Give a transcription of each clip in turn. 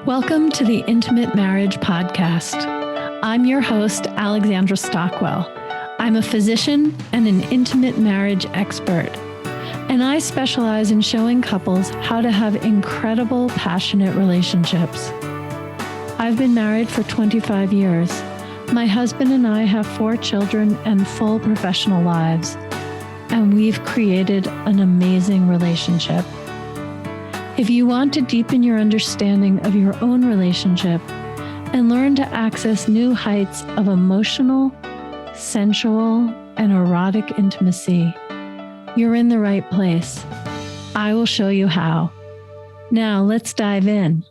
Welcome to the Intimate Marriage Podcast. I'm your host, Alexandra Stockwell. I'm a physician and an intimate marriage expert, and I specialize in showing couples how to have incredible, passionate relationships. I've been married for 25 years. My husband and I have 4 children and full professional lives, and we've created an amazing relationship. If you want to deepen your understanding of your own relationship and learn to access new heights of emotional, sensual, and erotic intimacy, you're in the right place. I will show you how. Now, let's dive in.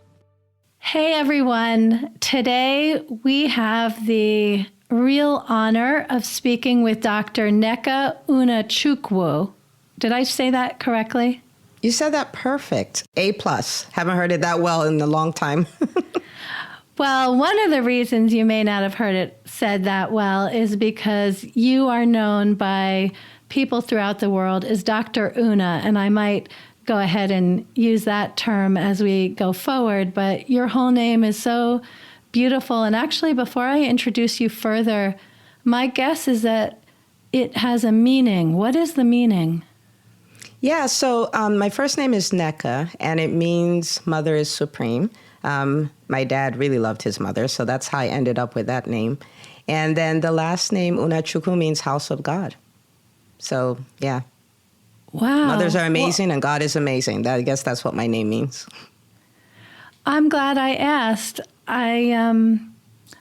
Hey, everyone. Today, we have the real honor of speaking with Dr. Nneka Unachukwu. Did I say that correctly? You said that perfect. A+. Haven't heard it that well in a long time. Well, one of the reasons you may not have heard it said that well is because you are known by people throughout the world as Dr. Una, and I might go ahead and use that term as we go forward, but your whole name is so beautiful. And actually, before I introduce you further, my guess is that it has a meaning. What is the meaning? Yeah, so my first name is Nneka, and it means mother is supreme. My dad really loved his mother, so that's how I ended up with that name. And then the last name, Unachukwu, means house of God. So, yeah. Wow. Mothers are amazing, and God is amazing. I guess that's what my name means. I'm glad I asked. I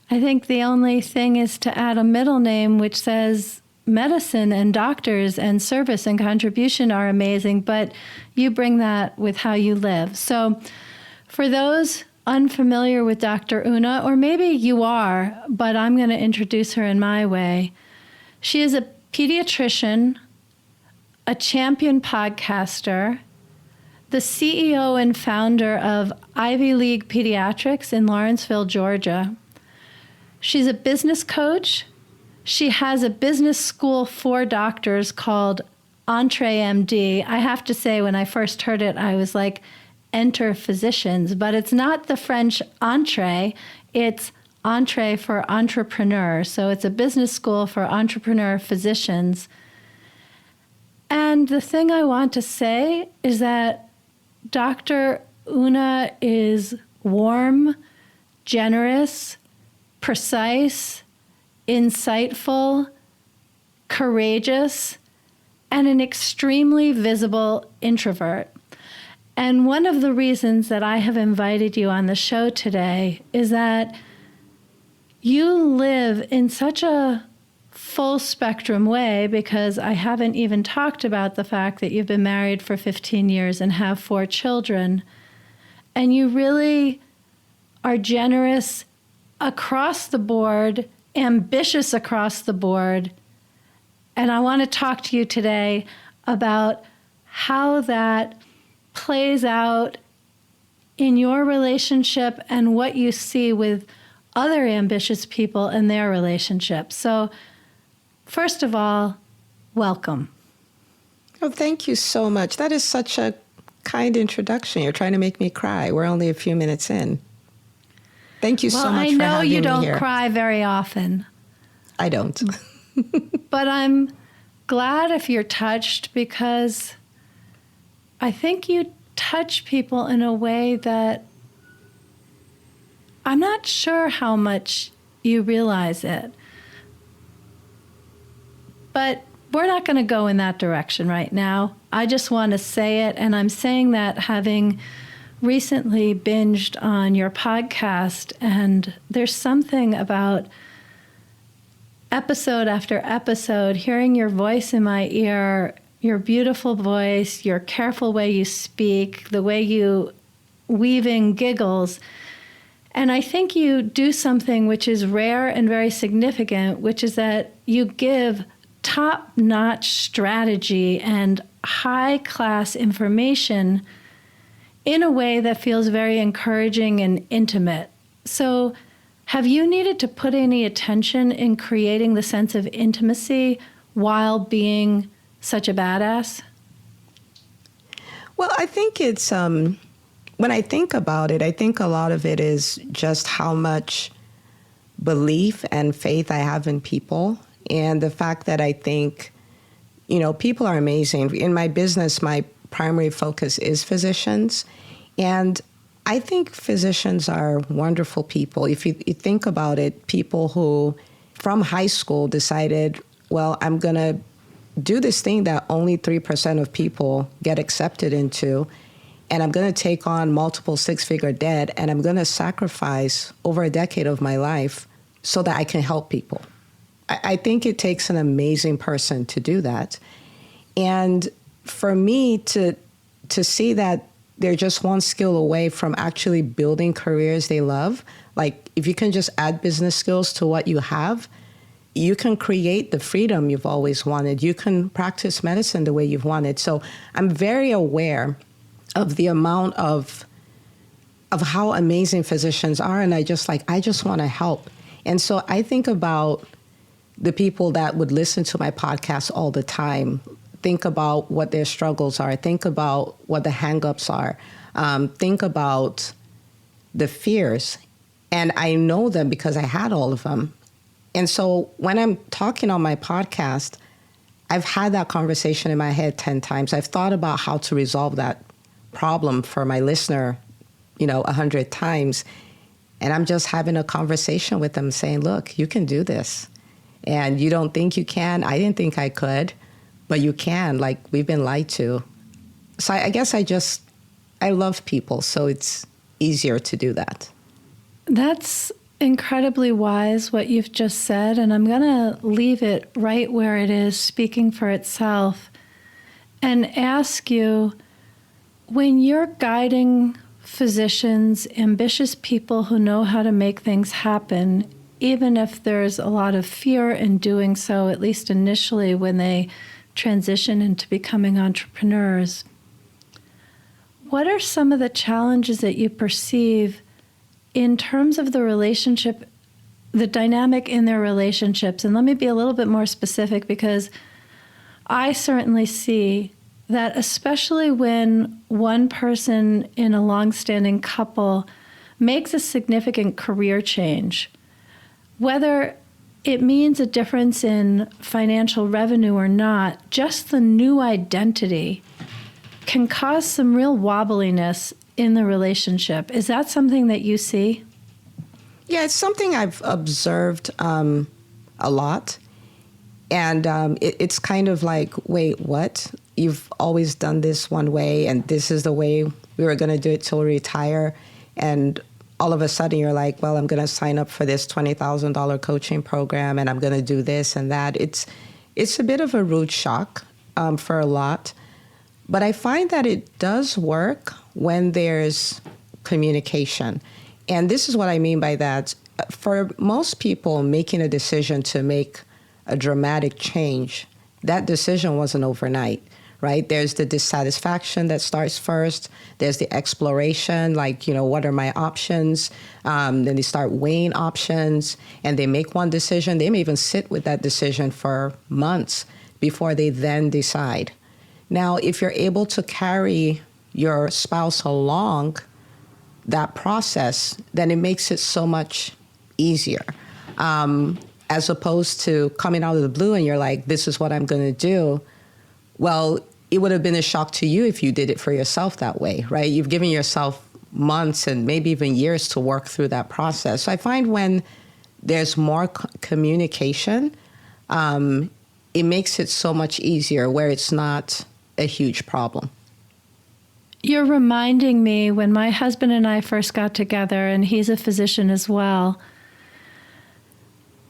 think the only thing is to add a middle name, which says medicine and doctors and service and contribution are amazing, but you bring that with how you live. So for those unfamiliar with Dr. Una, or maybe you are, but I'm going to introduce her in my way. She is a pediatrician, a champion podcaster, the CEO and founder of Ivy League Pediatrics in Lawrenceville, Georgia. She's a business coach. She has a business school for doctors called Entre Md. I have to say, when I first heard it, I was like, enter physicians. But it's not the French entree, it's entre for entrepreneur. So it's a business school for entrepreneur physicians. And the thing I want to say is that Dr. Una is warm, generous, precise, insightful, courageous, and an extremely visible introvert. And one of the reasons that I have invited you on the show today is that you live in such a full spectrum way, because I haven't even talked about the fact that you've been married for 15 years and have 4 children. And you really are generous across the board, ambitious across the board. And I want to talk to you today about how that plays out in your relationship and what you see with other ambitious people in their relationships. So, first of all, welcome. Oh, thank you so much. That is such a kind introduction. You're trying to make me cry. We're only a few minutes in. Thank you so much for having me here. Well, I know you don't cry very often. I don't. But I'm glad if you're touched, because I think you touch people in a way that I'm not sure how much you realize it. But we're not going to go in that direction right now. I just want to say it, and I'm saying that having recently binged on your podcast, and there's something about episode after episode, hearing your voice in my ear, your beautiful voice, your careful way you speak, the way you weave in giggles. And I think you do something which is rare and very significant, which is that you give top-notch strategy and high-class information in a way that feels very encouraging and intimate. So have you needed to put any attention in creating the sense of intimacy while being such a badass? Well, I think it's when I think about it, I think a lot of it is just how much belief and faith I have in people, and the fact that I think, people are amazing. In my business, my primary focus is physicians, and I think physicians are wonderful people. If you think about it, people who from high school decided, well, I'm going to do this thing that only 3% of people get accepted into, and I'm going to take on multiple six-figure debt, and I'm going to sacrifice over a decade of my life so that I can help people. I think it takes an amazing person to do that. And for me to see that they're just one skill away from actually building careers they love, like if you can just add business skills to what you have, you can create the freedom you've always wanted. You can practice medicine the way you've wanted. So I'm very aware of the amount of how amazing physicians are. And I just want to help. And so I think about the people that would listen to my podcast all the time, think about what their struggles are, think about what the hangups are, think about the fears. And I know them because I had all of them. And so when I'm talking on my podcast, I've had that conversation in my head 10 times. I've thought about how to resolve that problem for my listener, 100 times. And I'm just having a conversation with them saying, look, you can do this. And you don't think you can. I didn't think I could, but you can. Like, we've been lied to. So I guess I love people, so it's easier to do that. That's incredibly wise, what you've just said, and I'm going to leave it right where it is, speaking for itself, and ask you, when you're guiding physicians, ambitious people who know how to make things happen, even if there's a lot of fear in doing so, at least initially when they transition into becoming entrepreneurs, what are some of the challenges that you perceive in terms of the relationship, the dynamic in their relationships? And let me be a little bit more specific, because I certainly see that especially when one person in a long-standing couple makes a significant career change, whether it means a difference in financial revenue or not, just the new identity can cause some real wobbliness in the relationship. Is that something that you see? Yeah, it's something I've observed a lot. And it's kind of like, wait, what? You've always done this one way, and this is the way we were going to do it till we retire. And all of a sudden you're like, well, I'm going to sign up for this $20,000 coaching program, and I'm going to do this and that. It's a bit of a rude shock for a lot. But I find that it does work when there's communication. And this is what I mean by that. For most people, making a decision to make a dramatic change, that decision wasn't overnight, right? There's the dissatisfaction that starts first. There's the exploration, like, what are my options? Then they start weighing options, and they make one decision. They may even sit with that decision for months before they then decide. Now, if you're able to carry your spouse along that process, then it makes it so much easier. As opposed to coming out of the blue and you're like, this is what I'm going to do. Well, it would have been a shock to you if you did it for yourself that way, right? You've given yourself months and maybe even years to work through that process. So I find when there's more communication, it makes it so much easier where it's not a huge problem. You're reminding me when my husband and I first got together, and he's a physician as well,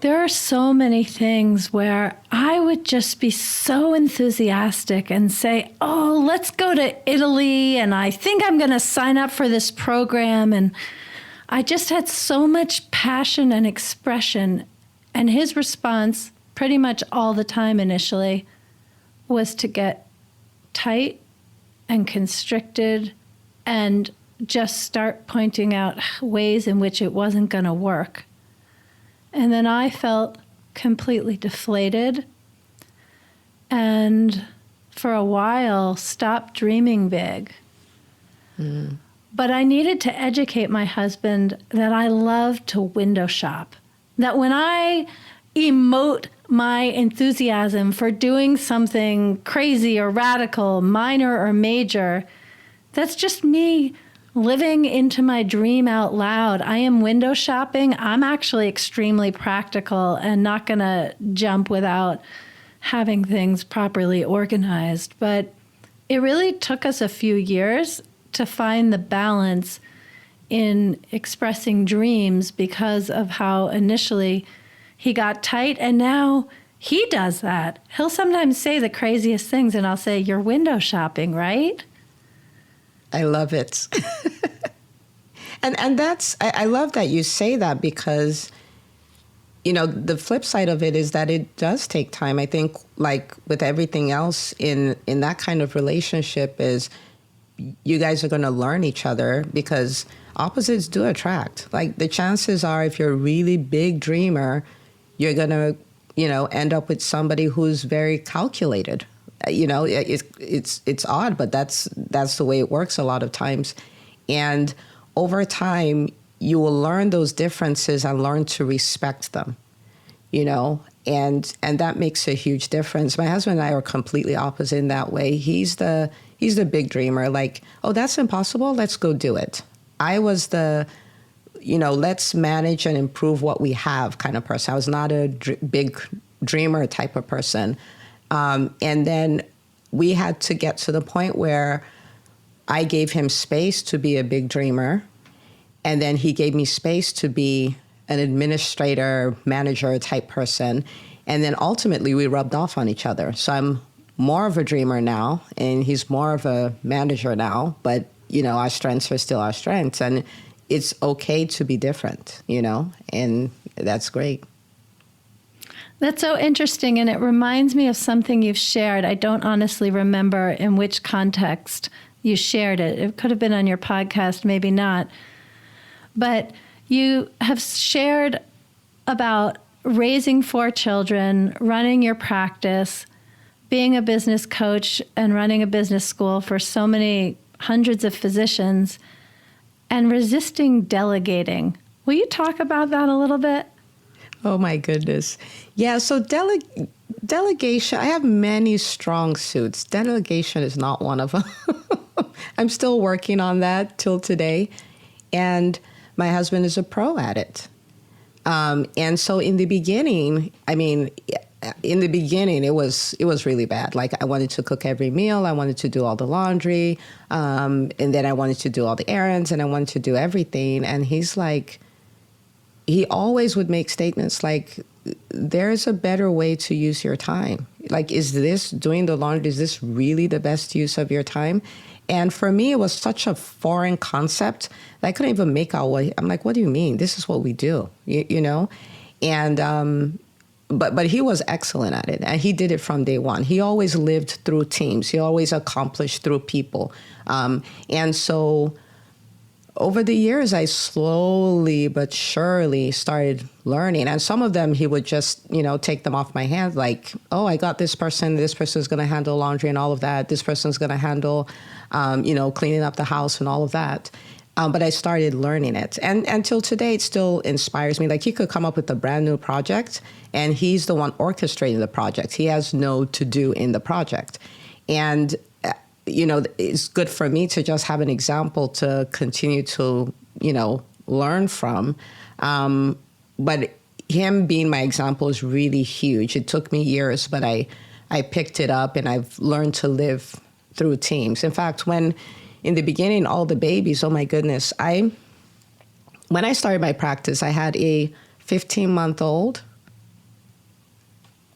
there are so many things where I would just be so enthusiastic and say, oh, let's go to Italy, and I think I'm going to sign up for this program. And I just had so much passion and expression. And his response pretty much all the time initially was to get tight and constricted and just start pointing out ways in which it wasn't going to work. And then I felt completely deflated and for a while stopped dreaming big. But I needed to educate my husband that I love to window shop. That when I emote my enthusiasm for doing something crazy or radical, minor or major, that's just me living into my dream out loud. I am window shopping. I'm actually extremely practical and not going to jump without having things properly organized. But it really took us a few years to find the balance in expressing dreams because of how initially he got tight, and now he does that. He'll sometimes say the craziest things, and I'll say, "You're window shopping, right?" I love it. and that's, I love that you say that because, you know, the flip side of it is that it does take time. I think like with everything else in that kind of relationship is you guys are going to learn each other because opposites do attract. Like the chances are if you're a really big dreamer, you're going to, you know, end up with somebody who's very calculated. You know, it's odd, but that's the way it works a lot of times. And over time, you will learn those differences and learn to respect them, you know, and that makes a huge difference. My husband and I are completely opposite in that way. He's the big dreamer, like, oh, that's impossible, let's go do it. I was the, you know, let's manage and improve what we have kind of person. I was not a big dreamer type of person. And then we had to get to the point where I gave him space to be a big dreamer. And then he gave me space to be an administrator, manager type person. And then ultimately we rubbed off on each other. So I'm more of a dreamer now and he's more of a manager now. But, you know, our strengths are still our strengths. And it's okay to be different, you know, and that's great. That's so interesting, and it reminds me of something you've shared. I don't honestly remember in which context you shared it. It could have been on your podcast, maybe not. But you have shared about raising 4 children, running your practice, being a business coach, and running a business school for so many hundreds of physicians, and resisting delegating. Will you talk about that a little bit? Oh, my goodness. Yeah, so delegation, I have many strong suits. Delegation is not one of them. I'm still working on that till today. And my husband is a pro at it. And so in the beginning, it was really bad. Like I wanted to cook every meal. I wanted to do all the laundry. And then I wanted to do all the errands and I wanted to do everything. And he's like, he always would make statements like, there's a better way to use your time. Like, is this doing the laundry? Is this really the best use of your time? And for me, it was such a foreign concept that I couldn't even make out what, I'm like, what do you mean? This is what we do, you know? And, but he was excellent at it and he did it from day one. He always lived through teams. He always accomplished through people. And so over the years, I slowly but surely started learning. And some of them, he would just, you know, take them off my hands. Like, oh, I got this person is going to handle laundry and all of that. This person's going to handle, you know, cleaning up the house and all of that. But I started learning it. And until today, it still inspires me. Like he could come up with a brand new project and he's the one orchestrating the project. He has no to do in the project. And you know, it's good for me to just have an example to continue to, you know, learn from. But him being my example is really huge. It took me years, but I picked it up and I've learned to live through teams. In fact, when in the beginning, all the babies, oh my goodness, when I started my practice, I had a 15-month-old,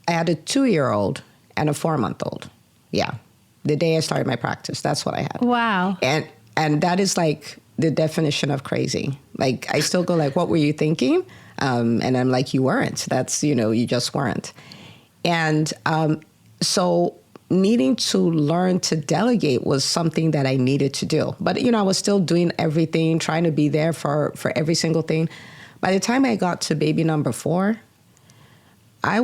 I had a 2-year-old and a 4-month-old. Yeah. The day I started my practice, that's what I had. Wow. And that is like the definition of crazy. Like I still go like, what were you thinking? And I'm like, you weren't. That's, you know, you just weren't. And so needing to learn to delegate was something that I needed to do. But, you know, I was still doing everything, trying to be there for every single thing. By the time I got to baby number 4, I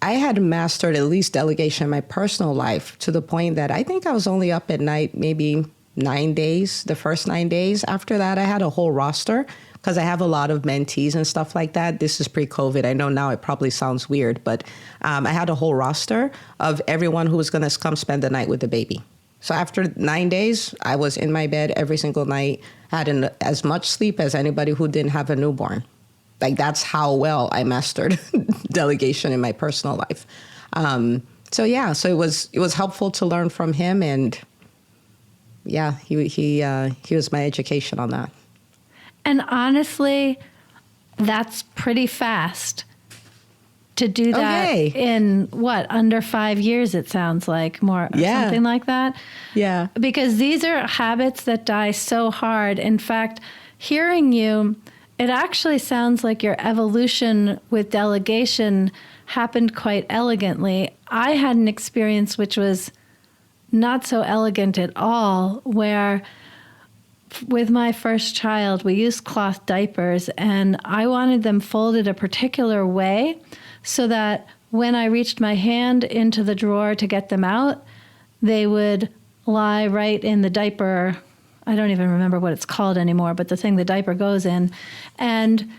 had mastered at least delegation in my personal life to the point that I think I was only up at night maybe 9 days, the first 9 days. After that, I had a whole roster because I have a lot of mentees and stuff like that. This is pre-COVID. I know now it probably sounds weird, but I had a whole roster of everyone who was going to come spend the night with the baby. So after 9 days, I was in my bed every single night, had as much sleep as anybody who didn't have a newborn. Like, that's how well I mastered delegation in my personal life. So it was helpful to learn from him, and yeah, he was my education on that. And honestly, that's pretty fast to do that in under 5 years, it sounds like, more, something like that. Yeah. Because these are habits that die so hard. In fact, hearing you, it actually sounds like your evolution with delegation happened quite elegantly. I had an experience which was not so elegant at all, where with my first child, we used cloth diapers, and I wanted them folded a particular way so that when I reached my hand into the drawer to get them out, they would lie right in the diaper. I don't even remember what it's called anymore, but the thing the diaper goes in. And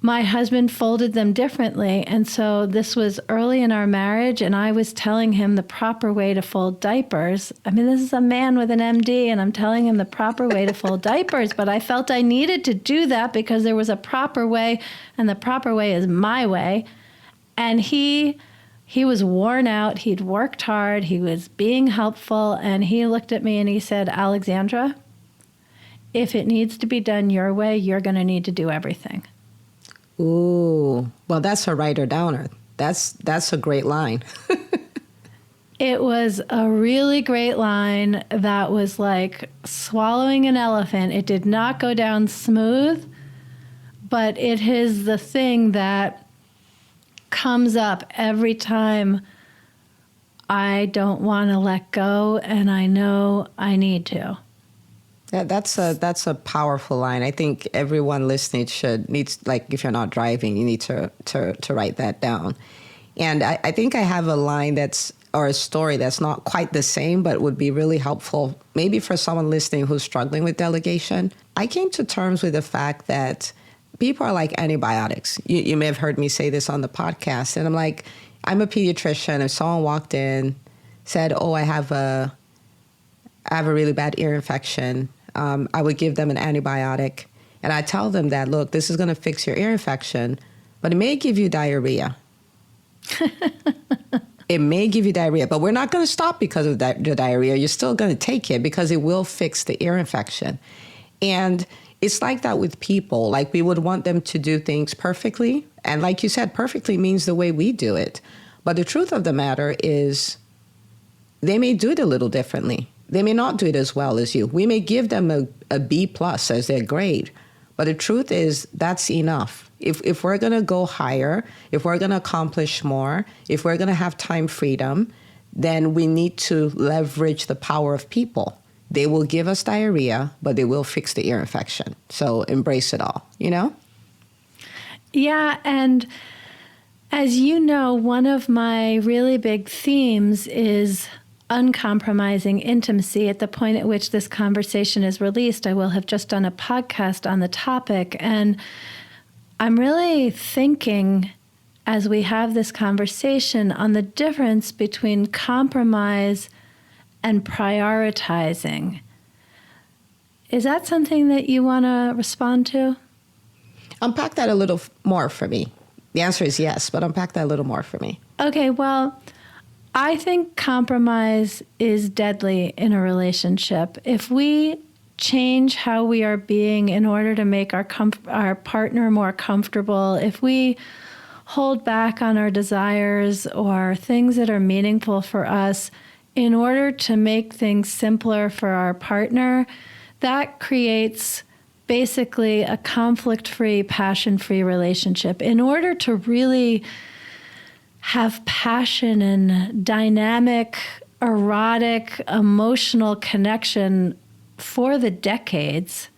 my husband folded them differently. And so this was early in our marriage, and I was telling him the proper way to fold diapers. I mean, this is a man with an MD, and I'm telling him the proper way to fold diapers, but I felt I needed to do that because there was a proper way, and the proper way is my way. And he was worn out. He'd worked hard. He was being helpful, and he looked at me and he said, "Alexandra, if it needs to be done your way, you're going to need to do everything." Ooh, well, that's a writer-downer. That's a great line. It was a really great line that was like swallowing an elephant. It did not go down smooth, but it is the thing that comes up every time I don't want to let go, and I know I need to. That's a powerful line. I think everyone listening needs, like, if you're not driving, you need to write that down. And I think I have a line or a story that's not quite the same, but would be really helpful maybe for someone listening who's struggling with delegation. I came to terms with the fact that people are like antibiotics. You may have heard me say this on the podcast, and I'm like, I'm a pediatrician. If someone walked in, said, "Oh, I have a really bad ear infection," I would give them an antibiotic, and I tell them that, look, this is going to fix your ear infection, but it may give you diarrhea. It may give you diarrhea, but we're not going to stop because of the diarrhea. You're still going to take it because it will fix the ear infection. And it's like that with people. Like, we would want them to do things perfectly. And like you said, perfectly means the way we do it. But the truth of the matter is they may do it a little differently. They may not do it as well as you. We may give them a B+ as their grade. But the truth is that's enough. If we're going to go higher, if we're going to accomplish more, if we're going to have time freedom, then we need to leverage the power of people. They will give us diarrhea, but they will fix the ear infection. So embrace it all, you know? Yeah, and as you know, one of my really big themes is uncompromising intimacy. At the point at which this conversation is released, I will have just done a podcast on the topic. And I'm really thinking, as we have this conversation, on the difference between compromise and prioritizing. Is that something that you want to respond to? Unpack that a little more for me. The answer is yes, but unpack that a little more for me. Okay, well, I think compromise is deadly in a relationship. If we change how we are being in order to make our partner more comfortable, if we hold back on our desires or things that are meaningful for us in order to make things simpler for our partner, that creates basically a conflict-free, passion-free relationship. In order to really have passion and dynamic, erotic, emotional connection for the decades,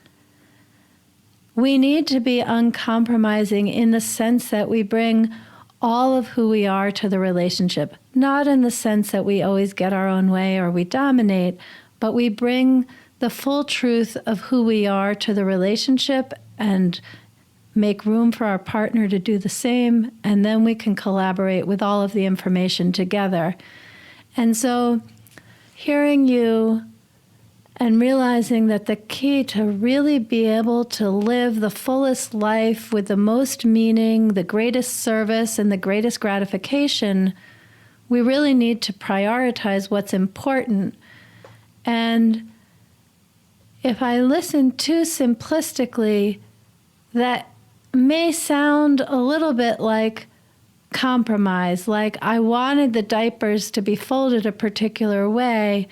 we need to be uncompromising in the sense that we bring all of who we are to the relationship, not in the sense that we always get our own way or we dominate, but we bring the full truth of who we are to the relationship and make room for our partner to do the same, and then we can collaborate with all of the information together. And so hearing you and realizing that the key to really be able to live the fullest life with the most meaning, the greatest service, and the greatest gratification, we really need to prioritize what's important. And if I listen too simplistically, that may sound a little bit like compromise, like I wanted the diapers to be folded a particular way.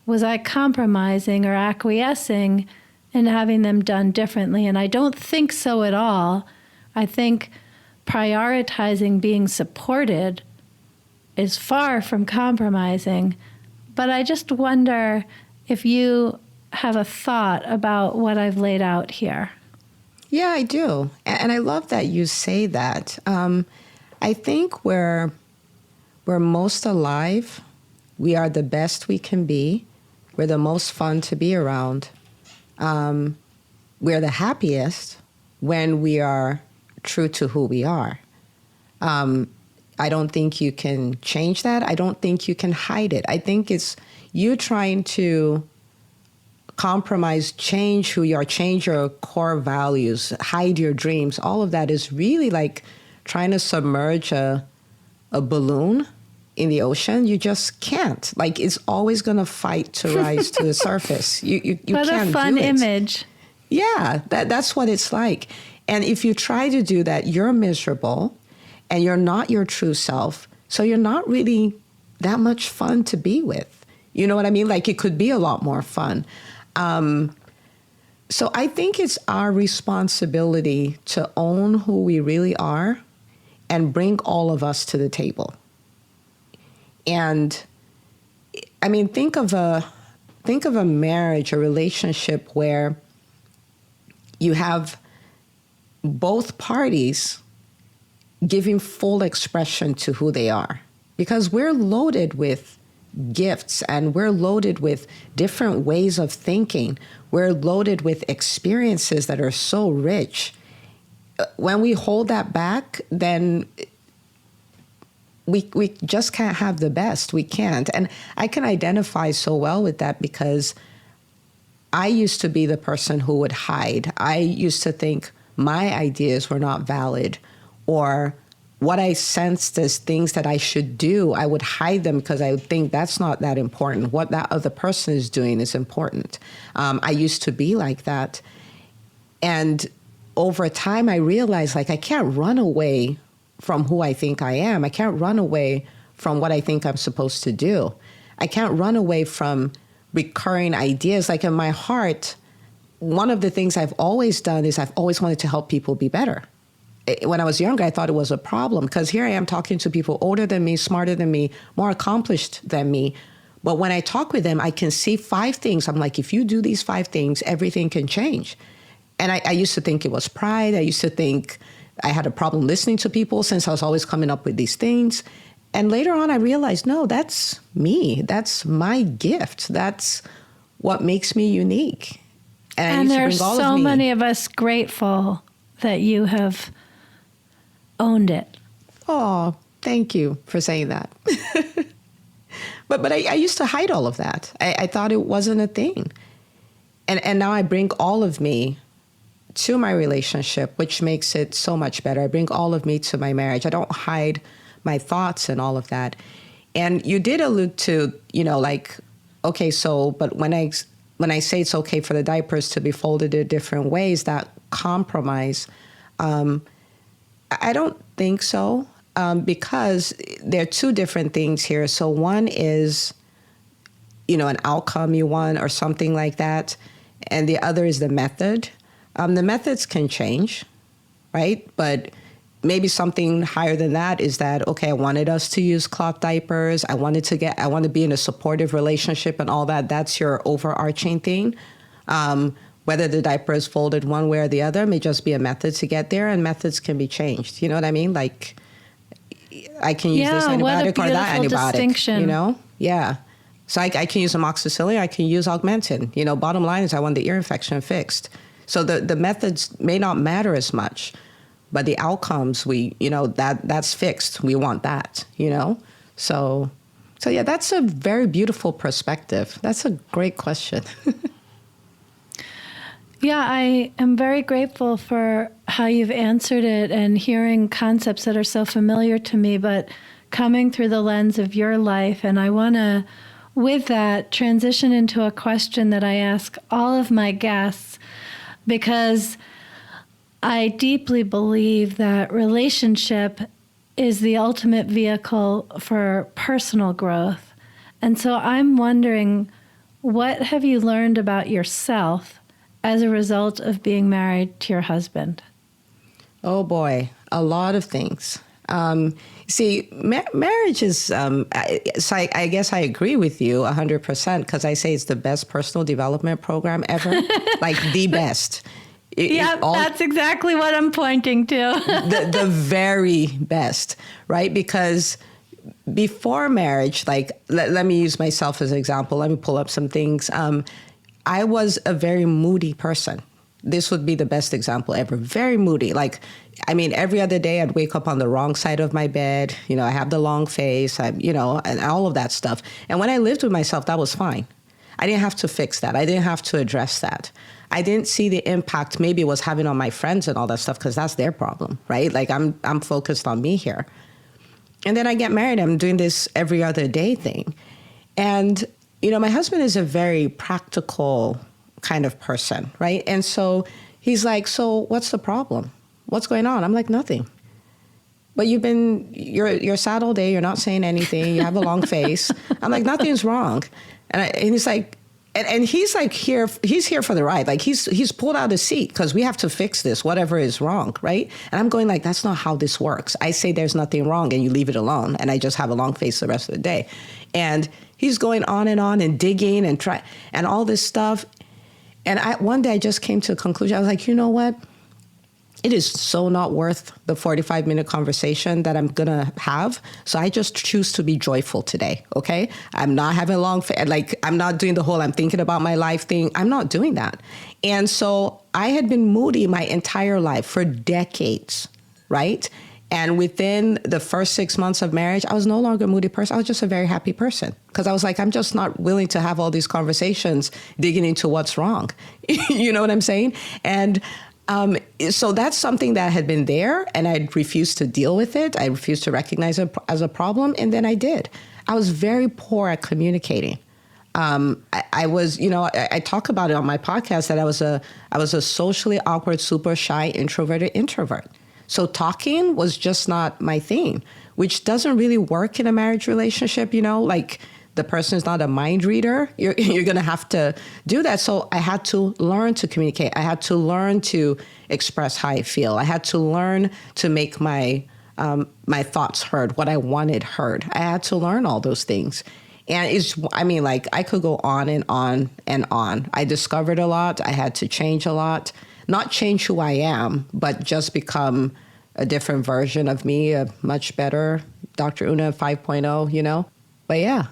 Was I compromising or acquiescing in having them done differently? And I don't think so at all. I think prioritizing being supported is far from compromising. But I just wonder if you have a thought about what I've laid out here. Yeah, I do. And I love that you say that. I think we're most alive. We are the best we can be. We're the most fun to be around. We're the happiest when we are true to who we are. I don't think you can change that. I don't think you can hide it. I think it's you trying to compromise, change who you are, change your core values, hide your dreams. All of that is really like trying to submerge a balloon in the ocean. You just can't. Like, it's always going to fight to rise to the surface. You can't do it. What a fun image. Yeah, that's what it's like. And if you try to do that, you're miserable and you're not your true self. So you're not really that much fun to be with. You know what I mean? Like, it could be a lot more fun. So I think it's our responsibility to own who we really are and bring all of us to the table. And I mean, think of a marriage, a relationship where you have both parties giving full expression to who they are, because we're loaded with gifts and we're loaded with different ways of thinking. We're loaded with experiences that are so rich. When we hold that back, then we just can't have the best. We can't. And I can identify so well with that because I used to be the person who would hide. I used to think my ideas were not valid, or what I sensed as things that I should do, I would hide them because I would think that's not that important. What that other person is doing is important. I used to be like that. And over time, I realized, like, I can't run away from who I think I am. I can't run away from what I think I'm supposed to do. I can't run away from recurring ideas. Like, in my heart, one of the things I've always done is I've always wanted to help people be better. When I was younger, I thought it was a problem because here I am talking to people older than me, smarter than me, more accomplished than me. But when I talk with them, I can see 5 things. I'm like, if you do these 5 things, everything can change. And I used to think it was pride. I used to think I had a problem listening to people since I was always coming up with these things. And later on, I realized, no, that's me. That's my gift. That's what makes me unique. And there's so many of us grateful that you have owned it. Oh, thank you for saying that. But I used to hide all of that. I thought it wasn't a thing. And now I bring all of me to my relationship, which makes it so much better. I bring all of me to my marriage. I don't hide my thoughts and all of that. And you did allude to, like, okay, so, but when I say it's okay for the diapers to be folded in different ways, that compromise, I don't think so, because there are 2 different things here. So one is, an outcome you want or something like that. And the other is the method. The methods can change, right? But maybe something higher than that is that, okay, I wanted us to use cloth diapers. I want to be in a supportive relationship and all that. That's your overarching thing. Whether the diaper is folded one way or the other may just be a method to get there, and methods can be changed. You know what I mean? Like, I can use this antibiotic or that antibiotic. Distinction. Yeah. So I can use amoxicillin, I can use Augmentin. Bottom line is I want the ear infection fixed. So the methods may not matter as much, but the outcomes, that's fixed. We want that, So yeah, that's a very beautiful perspective. That's a great question. Yeah, I am very grateful for how you've answered it and hearing concepts that are so familiar to me, but coming through the lens of your life. And I want to, with that, transition into a question that I ask all of my guests, because I deeply believe that relationship is the ultimate vehicle for personal growth. And so I'm wondering, what have you learned about yourself as a result of being married to your husband? Oh boy, a lot of things. Marriage is, so I guess I agree with you 100% because I say it's the best personal development program ever, like the best. That's exactly what I'm pointing to. the very best, right? Because before marriage, like, let me use myself as an example. Let me pull up some things. I was a very moody person. This would be the best example ever. Very moody. Every other day I'd wake up on the wrong side of my bed. I have the long face, and all of that stuff. And when I lived with myself, that was fine. I didn't have to fix that. I didn't have to address that. I didn't see the impact maybe it was having on my friends and all that stuff because that's their problem, right? Like I'm focused on me here. And then I get married. I'm doing this every other day thing. And my husband is a very practical kind of person, right? And so he's like, so what's the problem? What's going on? I'm like, nothing. But you're sad all day. You're not saying anything. You have a long face. I'm like, nothing's wrong. And he's like, and he's like he's here for the ride. Like he's pulled out a seat because we have to fix this, whatever is wrong, right? And I'm going like, that's not how this works. I say there's nothing wrong and you leave it alone. And I just have a long face the rest of the day. And he's going on and digging and all this stuff. And one day I just came to a conclusion. I was like, you know what? It is so not worth the 45-minute conversation that I'm going to have. So I just choose to be joyful today, okay? I'm not having I'm not doing the whole I'm thinking about my life thing. I'm not doing that. And so I had been moody my entire life for decades, right? And within the first 6 months of marriage, I was no longer a moody person. I was just a very happy person because I was like, I'm just not willing to have all these conversations digging into what's wrong. You know what I'm saying? And so that's something that had been there and I refused to deal with it. I refused to recognize it as a problem. And then I did. I was very poor at communicating. I was, I talk about it on my podcast that I was a socially awkward, super shy, introverted introvert. So talking was just not my thing, which doesn't really work in a marriage relationship, like the person is not a mind reader. You're going to have to do that. So I had to learn to communicate. I had to learn to express how I feel. I had to learn to make my thoughts heard, what I wanted heard. I had to learn all those things. And I could go on and on and on. I discovered a lot. I had to change a lot. Not change who I am, but just become a different version of me, a much better Dr. Una 5.0, But yeah.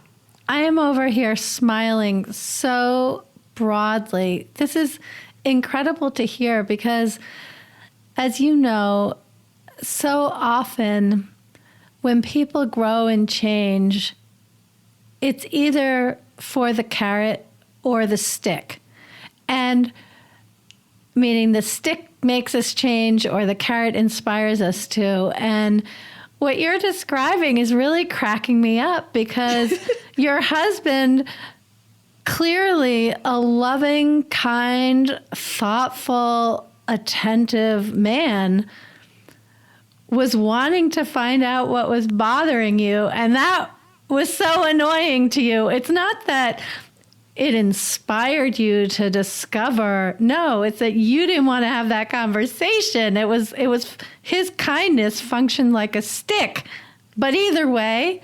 I am over here smiling so broadly. This is incredible to hear because, as you know, so often when people grow and change, it's either for the carrot or the stick. And meaning the stick makes us change or the carrot inspires us to. And what you're describing is really cracking me up because your husband, clearly a loving, kind, thoughtful, attentive man, was wanting to find out what was bothering you. And that was so annoying to you. It's not that it inspired you to discover. No, it's that you didn't want to have that conversation. It was his kindness functioned like a stick. But either way,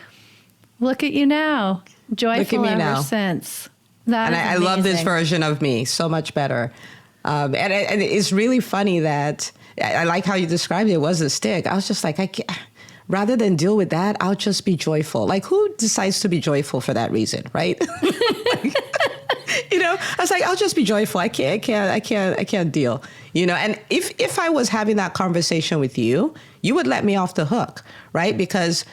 look at you now. Joyful ever since. That is amazing. I love this version of me so much better. And it's really funny that I like how you described it. It was a stick. I was just like, rather than deal with that, I'll just be joyful. Like who decides to be joyful for that reason, right? I was like, I'll just be joyful. I can't deal, and if I was having that conversation with you, you would let me off the hook, right? Because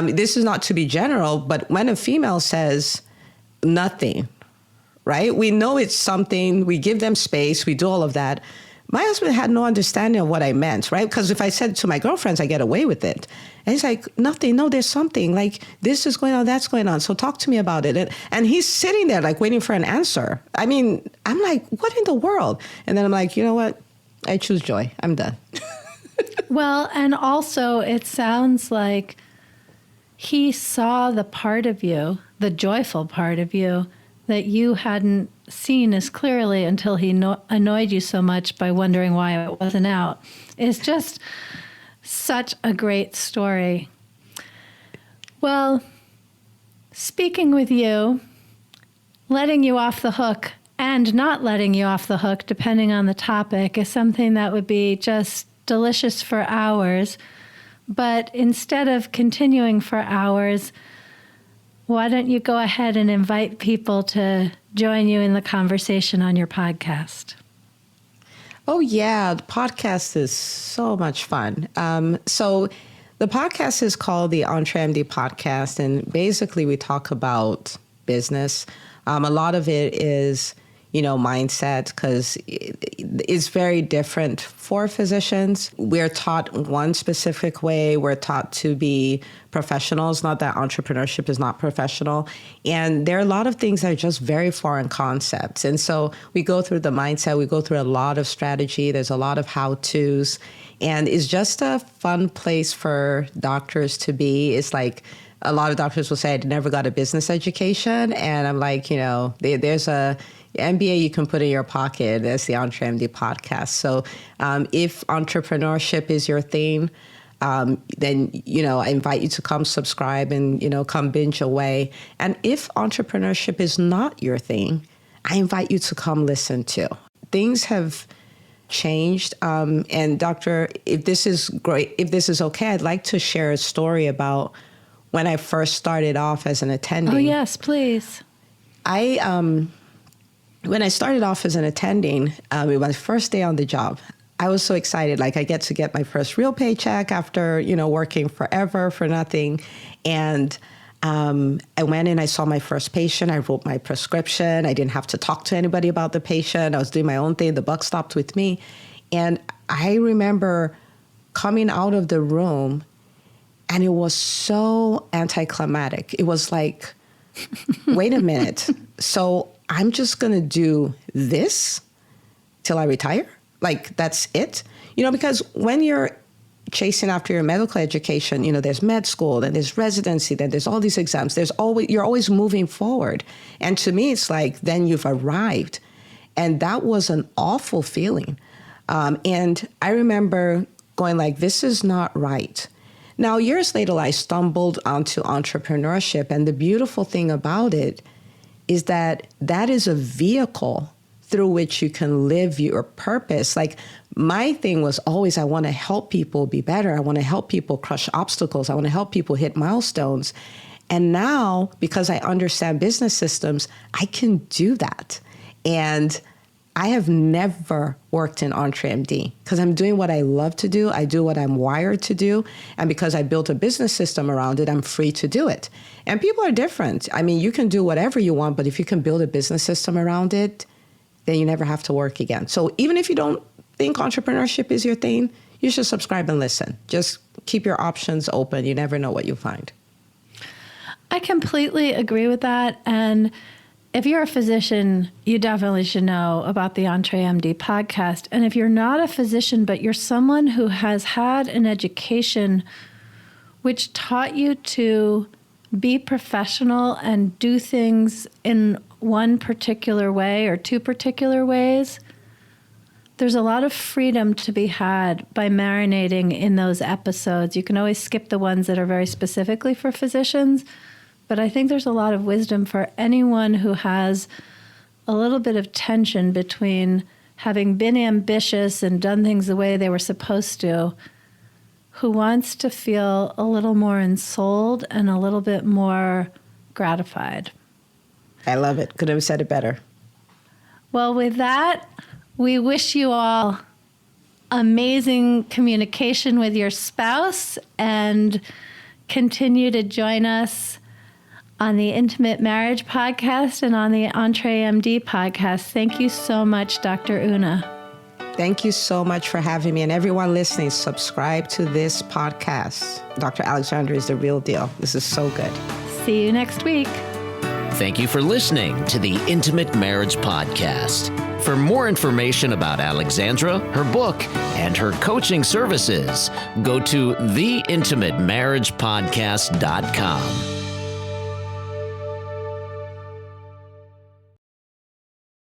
this is not to be general, but when a female says nothing, right? We know it's something, we give them space, we do all of that. My husband had no understanding of what I meant, right? Because if I said to my girlfriends, I get away with it. And he's like, nothing, no, there's something. Like, this is going on, that's going on. So talk to me about it. And he's sitting there, like, waiting for an answer. I mean, I'm like, what in the world? And then I'm like, you know what? I choose joy. I'm done. Well, and also it sounds like he saw the part of you, the joyful part of you, that you hadn't seen as clearly until he annoyed you so much by wondering why it wasn't out. It's just such a great story. Well, speaking with you, letting you off the hook and not letting you off the hook, depending on the topic, is something that would be just delicious for hours. But instead of continuing for hours, why don't you go ahead and invite people to join you in the conversation on your podcast? Oh, yeah. The podcast is so much fun. So the podcast is called the Entre Md Podcast. And basically, we talk about business. A lot of it is, mindset, because it's very different for physicians. We're taught one specific way. We're taught to be professionals, not that entrepreneurship is not professional. And there are a lot of things that are just very foreign concepts. And so we go through the mindset, we go through a lot of strategy. There's a lot of how-tos. And it's just a fun place for doctors to be. It's like, a lot of doctors will say, I never got a business education. And I'm like, there's a MBA you can put in your pocket. That's the Entre Md Podcast. So if entrepreneurship is your thing, then, I invite you to come subscribe and, come binge away. And if entrepreneurship is not your thing, I invite you to come listen too. Things have changed. And doctor, if this is great, if this is okay, I'd like to share a story about when I first started off as an attending. Oh, yes, please. When I started off as an attending, it was my first day on the job. I was so excited. Like, I get to get my first real paycheck after, working forever for nothing. And I went in, I saw my first patient. I wrote my prescription. I didn't have to talk to anybody about the patient. I was doing my own thing. The buck stopped with me. And I remember coming out of the room, and it was so anticlimactic. It was like, wait a minute. So I'm just going to do this till I retire? Like, that's it? Because when you're chasing after your medical education, there's med school, then there's residency, then there's all these exams. You're always moving forward. And to me, it's like, then you've arrived. And that was an awful feeling. And I remember going like, this is not right. Now, years later, I stumbled onto entrepreneurship. And the beautiful thing about it is that is a vehicle through which you can live your purpose. Like, my thing was always, I want to help people be better. I want to help people crush obstacles. I want to help people hit milestones. And now, because I understand business systems, I can do that. And I have never worked in Entre Md because I'm doing what I love to do. I do what I'm wired to do. And because I built a business system around it, I'm free to do it. And people are different. I mean, you can do whatever you want, but if you can build a business system around it, then you never have to work again. So even if you don't think entrepreneurship is your thing, you should subscribe and listen. Just keep your options open. You never know what you'll find. I completely agree with that. And if you're a physician, you definitely should know about the Entre Md podcast. And if you're not a physician, but you're someone who has had an education which taught you to be professional and do things in one particular way or two particular ways, there's a lot of freedom to be had by marinating in those episodes. You can always skip the ones that are very specifically for physicians, but I think there's a lot of wisdom for anyone who has a little bit of tension between having been ambitious and done things the way they were supposed to, who wants to feel a little more ensouled and a little bit more gratified. I love it. Could have said it better. Well, with that, we wish you all amazing communication with your spouse and continue to join us on the Intimate Marriage Podcast and on the Entre Md Podcast. Thank you so much, Dr. Una. Thank you so much for having me. And everyone listening, subscribe to this podcast. Dr. Alexandra is the real deal. This is so good. See you next week. Thank you for listening to the Intimate Marriage Podcast. For more information about Alexandra, her book, and her coaching services, go to theintimatemarriagepodcast.com.